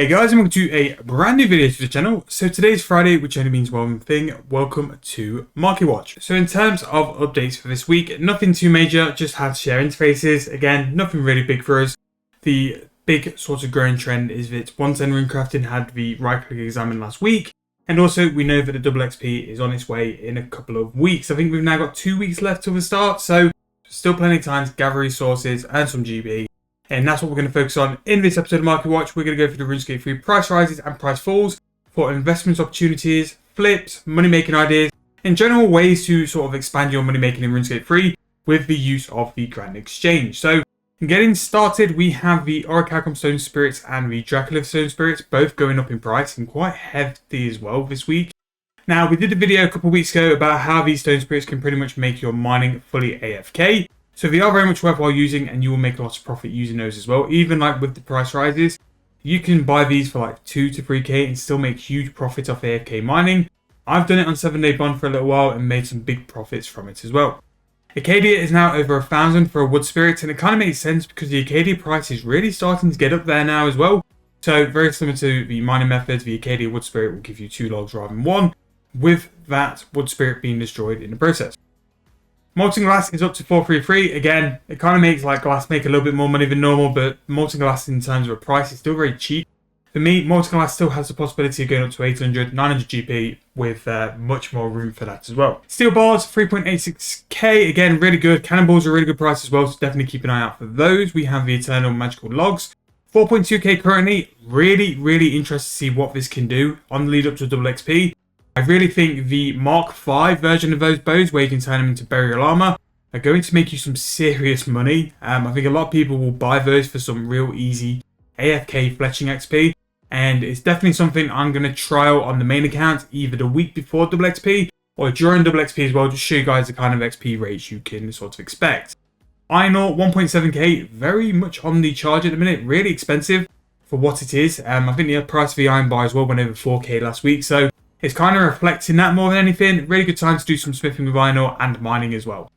Hey guys, and welcome to a brand new video to the channel. So today's Friday, which only means one thing. Welcome to Marketwatch. So in terms of updates for this week, nothing too major, just had share interfaces. Again, nothing really big for us. The big sort of growing trend is that 110 Runecrafting had the right click exam last week. And also we know that the double XP is on its way in a couple of weeks. I think we've now got 2 weeks left till the start. So still plenty of time to gather resources and some GB. And that's what we're going to focus on in this episode of Marketwatch. We're going to go through the Runescape 3 price rises and price falls for investment opportunities, flips, money making ideas, and general ways to sort of expand your money making in Runescape 3 with the use of the Grand Exchange. So getting started, we have the Orichalcum Stone Spirits and the Dracula Stone Spirits both going up in price and quite hefty as well this week. Now, we did a video a couple of weeks ago about how these Stone Spirits can pretty much make your mining fully AFK. So they are very much worthwhile using, and you will make lots of profit using those as well. Even like with the price rises, you can buy these for like 2 to 3k and still make huge profits off AFK mining. I've done it on 7-day bond for a little while and made some big profits from it as well. Acadia is now over 1,000 for a wood spirit, and it kind of makes sense because the Acadia price is really starting to get up there now as well. So very similar to the mining methods, the Acadia wood spirit will give you 2 logs rather than 1, with that wood spirit being destroyed in the process. Molten glass is up to 433. Again, it kind of makes like glass make a little bit more money than normal, but molten glass in terms of a price is still very cheap. For me, molten glass still has the possibility of going up to 800, 900 GP with much more room for that as well. Steel bars, 3.86k. Again, really good. Cannonballs are a really good price as well, so definitely keep an eye out for those. We have the Eternal Magical Logs. 4.2k currently. Really interested to see what this can do on the lead up to double XP. I really think the Mark 5 version of those bows, where you can turn them into burial armor, are going to make you some serious money. I think a lot of people will buy those for some real easy AFK fletching XP, and it's definitely something I'm going to trial on the main account either the week before double XP or during double XP as well, to show you guys the kind of XP rates you can sort of expect. Iron ore, 1.7k, very much on the charge at the minute, really expensive for what it is. I think the price of the iron bar as well went over 4k last week, so it's kind of reflecting that more than anything. Really good time to do some smithing with iron ore and mining as well.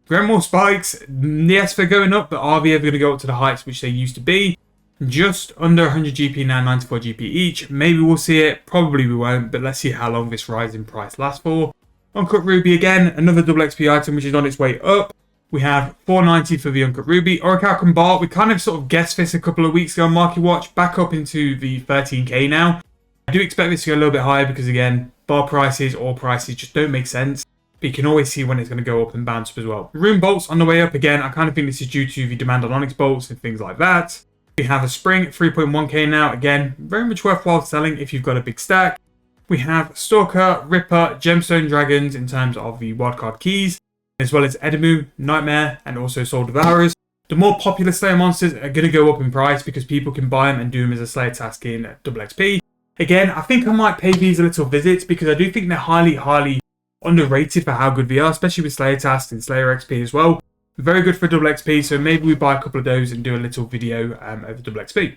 Gremor spikes, yes, they're going up, but are they ever going to go up to the heights which they used to be? Just under 100 GP now, 94 GP each. Maybe we'll see it, probably we won't, but let's see how long this rise in price lasts for. Uncut ruby again, another double XP item which is on its way up. We have 490 for the uncut ruby. Orichalcum bar, we kind of sort of guessed this a couple of weeks ago on Marketwatch, back up into the 13k now. I do expect this to go a little bit higher because, again, bar prices or prices just don't make sense. But you can always see when it's going to go up and bounce up as well. Rune bolts on the way up again. I kind of think this is due to the demand on onyx bolts and things like that. We have a spring, 3.1k now. Again, very much worthwhile selling if you've got a big stack. We have Stalker, Ripper, Gemstone Dragons in terms of the wildcard keys, as well as Edemu, Nightmare, and also Soul Devourers. The more popular Slayer monsters are going to go up in price because people can buy them and do them as a Slayer task in double XP. Again, I think I might pay these a little visit because I do think they're highly underrated for how good they are, especially with Slayer tasks and Slayer XP as well. Very good for double XP, so maybe we buy a couple of those and do a little video over double XP.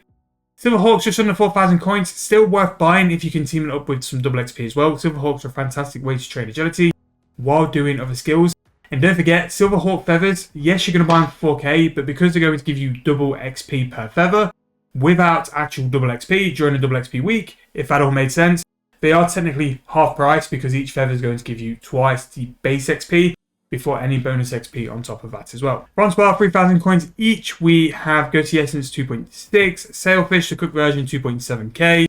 Silverhawks just under 4,000 coins, still worth buying if you can team it up with some double XP as well. Silverhawks are a fantastic way to train agility while doing other skills. And don't forget, Silverhawk feathers, yes, you're going to buy them for 4k, but because they're going to give you double XP per feather, without actual double XP during a double XP week, if that all made sense, they are technically half price because each feather is going to give you twice the base XP before any bonus XP on top of that as well. Bronze bar, 3,000 coins each. We have Goatee Essence 2.6, Sailfish, the cook version 2.7k.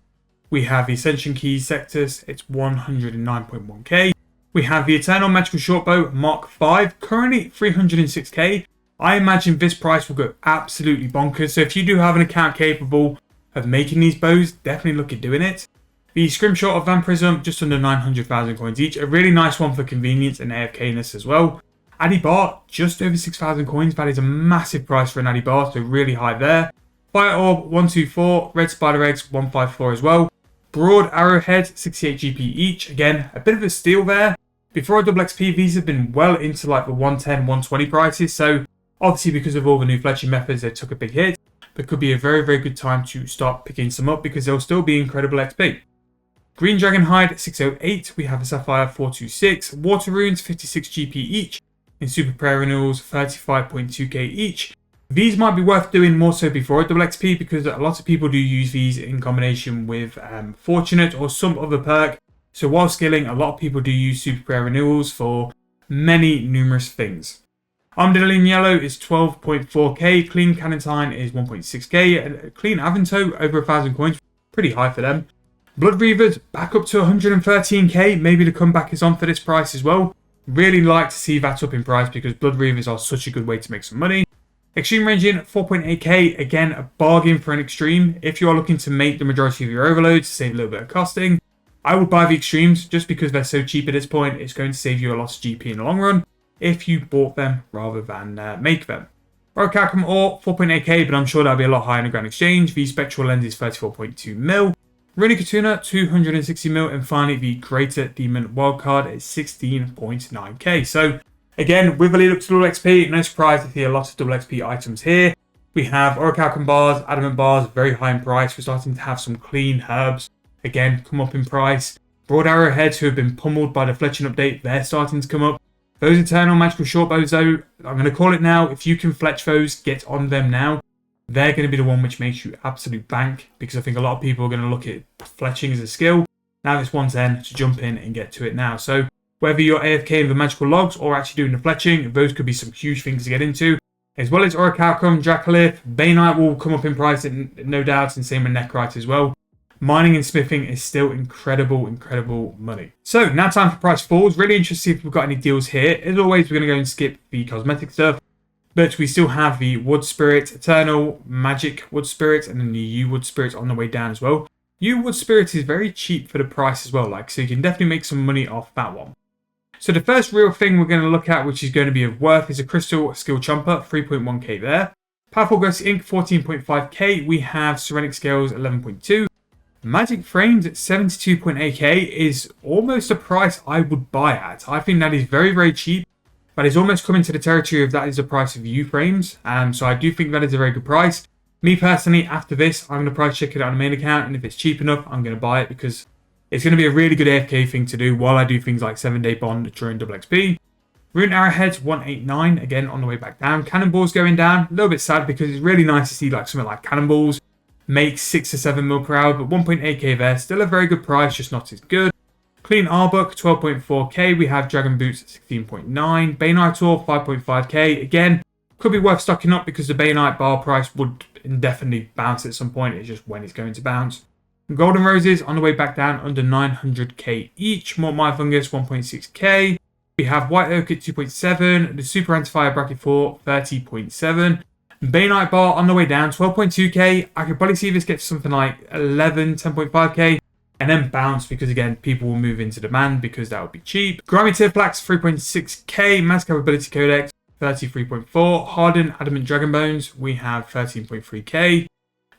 We have the Ascension Keys Sectus, it's 109.1k. We have the Eternal Magical Shortbow Mark 5, currently 306k. I imagine this price will go absolutely bonkers. So if you do have an account capable of making these bows, definitely look at doing it. The Scrimshaw of Vampirism, just under 900,000 coins each. A really nice one for convenience and AFK-ness as well. Addy Bar, just over 6,000 coins. That is a massive price for an Addy Bar, so really high there. Fire Orb, 124. Red Spider Eggs, 154 as well. Broad Arrowhead, 68 GP each. Again, a bit of a steal there. Before a double XP, these have been well into like the 110, 120 prices, so obviously, because of all the new fletching methods, they took a big hit. But could be a very good time to start picking some up because they'll still be incredible XP. Green Dragon Hide, 608. We have a Sapphire, 426. Water Runes, 56 GP each. In Super Prayer Renewals, 35.2k each. These might be worth doing more so before a double XP, because a lot of people do use these in combination with Fortunate or some other perk. So while scaling, a lot of people do use Super Rare renewals for many numerous things. Armadillion Yellow is 12.4k, Clean Cannatine is 1.6k, and Clean Avanto over 1,000 coins, pretty high for them. Blood Reavers back up to 113k, maybe the comeback is on for this price as well. Really like to see that up in price because Blood Reavers are such a good way to make some money. Extreme Ranging 4.8k, again a bargain for an Extreme. If you are looking to make the majority of your overloads, save a little bit of costing, I would buy the Extremes just because they're so cheap at this point. It's going to save you a lot of GP in the long run if you bought them rather than make them. Orichalcum Ore 4.8k, but I'm sure that'll be a lot higher in the Grand Exchange. The Spectral Lens is 34.2 mil. Runic Katuna 260 mil, and finally the Greater Demon Wildcard is 16.9k. So again, with a lead up to double XP, no surprise to see a lot of double XP items here. We have Orichalcum bars, Adamant bars, very high in price. We're starting to have some clean herbs, again, come up in price. Broad Arrowheads, who have been pummeled by the Fletching update, they're starting to come up. Those Eternal Magical Shortbows, though, I'm going to call it now. If you can fletch those, get on them now. They're going to be the one which makes you absolute bank, because I think a lot of people are going to look at fletching as a skill. Now it's one's then to jump in and get to it now. So whether you're AFK in the magical logs or actually doing the fletching, those could be some huge things to get into. As well as Orichalcum, Dracolith, Bainite will come up in price, no doubt, and same with Necrite as well. Mining and smithing is still incredible money. So now time for price falls. Really interested to see if we've got any deals here. As always, we're going to go and skip the cosmetic stuff. But we still have the Wood Spirit, Eternal, Magic Wood Spirit, and then the U Wood Spirit on the way down as well. U Wood Spirit is very cheap for the price as well, so you can definitely make some money off that one. So the first real thing we're going to look at, which is going to be of worth, is a Crystal Skill Chomper, 3.1k there. Powerful Ghost Ink, 14.5k. We have Ceramic Scales, 11.2. Magic Frames at 72.8k is almost a price I would buy at. I think that is very cheap, but it's almost coming to the territory of that is the price of U frames. So I do think that is a very good price. Me personally, after this, I'm going to price check it on the main account, and if it's cheap enough, I'm going to buy it because it's going to be a really good AFK thing to do while I do things like 7-day bond during double XP. Rune Arrowheads 189, again on the way back down. Cannonballs going down, a little bit sad because it's really nice to see something like Cannonballs make 6 or 7 mil per hour, but 1.8k there, still a very good price, just not as good. Clean Arbok 12.4k, we have Dragon Boots 16.9, Bainite Ore 5.5k, again, could be worth stocking up because the Bainite bar price would indefinitely bounce at some point, it's just when it's going to bounce. Golden Roses on the way back down under 900k each, Mortmire Fungus 1.6k, we have White Oak at 2.7, the Super Antifier Bracket 4 30.7, Bainite bar on the way down, 12.2k. I could probably see this get to something like 11, 10.5k, and then bounce because, again, people will move into demand because that would be cheap. Grimy Tirflax, 3.6k. Mass Capability Codex, 33.4. Hardened Adamant Dragon Bones, we have 13.3k.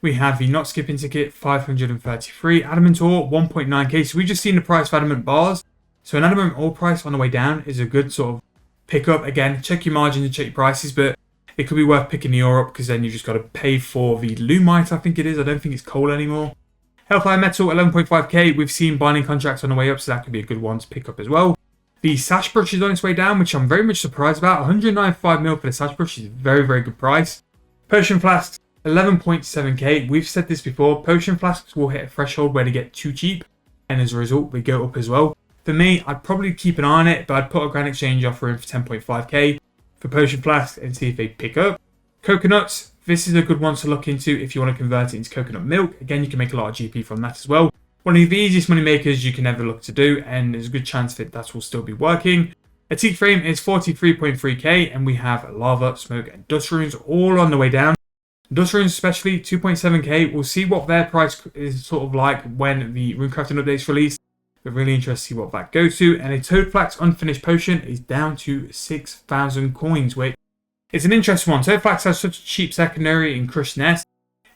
We have the Not Skipping Ticket, 533. Adamant Ore, 1.9k. So we've just seen the price of Adamant bars. So an Adamant Ore price on the way down is a good sort of pickup. Again, check your margins and check your prices, but it could be worth picking the ore up because then you've just got to pay for the Lumite, I think it is. I don't think it's coal anymore. Hellfire Metal, 11.5k. We've seen binding contracts on the way up, so that could be a good one to pick up as well. The Sash Brush is on its way down, which I'm very much surprised about. 195 mil for the Sash Brush is a very good price. Potion Flasks, 11.7k. We've said this before. Potion Flasks will hit a threshold where they get too cheap, and as a result, they go up as well. For me, I'd probably keep an eye on it, but I'd put a Grand Exchange offer in for 10.5k. for Potion Flasks and see if they pick up. Coconuts, this is a good one to look into if you want to convert it into coconut milk. Again, you can make a lot of GP from that as well. One of the easiest money makers you can ever look to do, and there's a good chance that will still be working. A teak frame is 43.3k, and we have lava, smoke, and dust runes all on the way down. Dust runes especially, 2.7k. We'll see what their price is sort of like when the runecrafting update's released. We're really interested to see what that goes to. And a Toadflax unfinished potion is down to 6,000 coins, which is an interesting one. Toadflax has such a cheap secondary in Crushed Nest.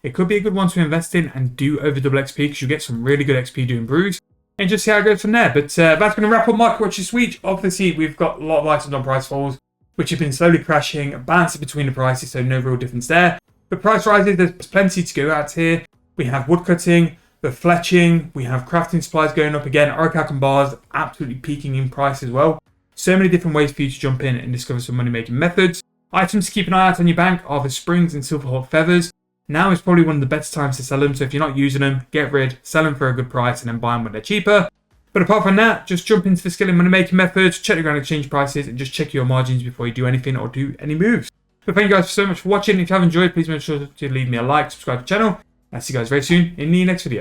It could be a good one to invest in and do over double XP because you get some really good XP doing brews. And just see how it goes from there. But that's going to wrap up Marketwatch this week. Obviously, we've got a lot of items on price falls, which have been slowly crashing, bouncing between the prices, so no real difference there. But price rises, there's plenty to go out here. We have woodcutting, the fletching, we have crafting supplies going up again. Orichalcum bars absolutely peaking in price as well. So many different ways for you to jump in and discover some money making methods. Items to keep an eye out on your bank are the springs and silverhawk feathers. Now is probably one of the better times to sell them, so if you're not using them, get rid, sell them for a good price, and then buy them when they're cheaper. But apart from that, just jump into the skill and money making methods, check the ground exchange prices, and just check your margins before you do anything or do any moves. But thank you guys so much for watching. If you have enjoyed, please make sure to leave me a like, subscribe to the channel, and I'll see you guys very soon in the next video.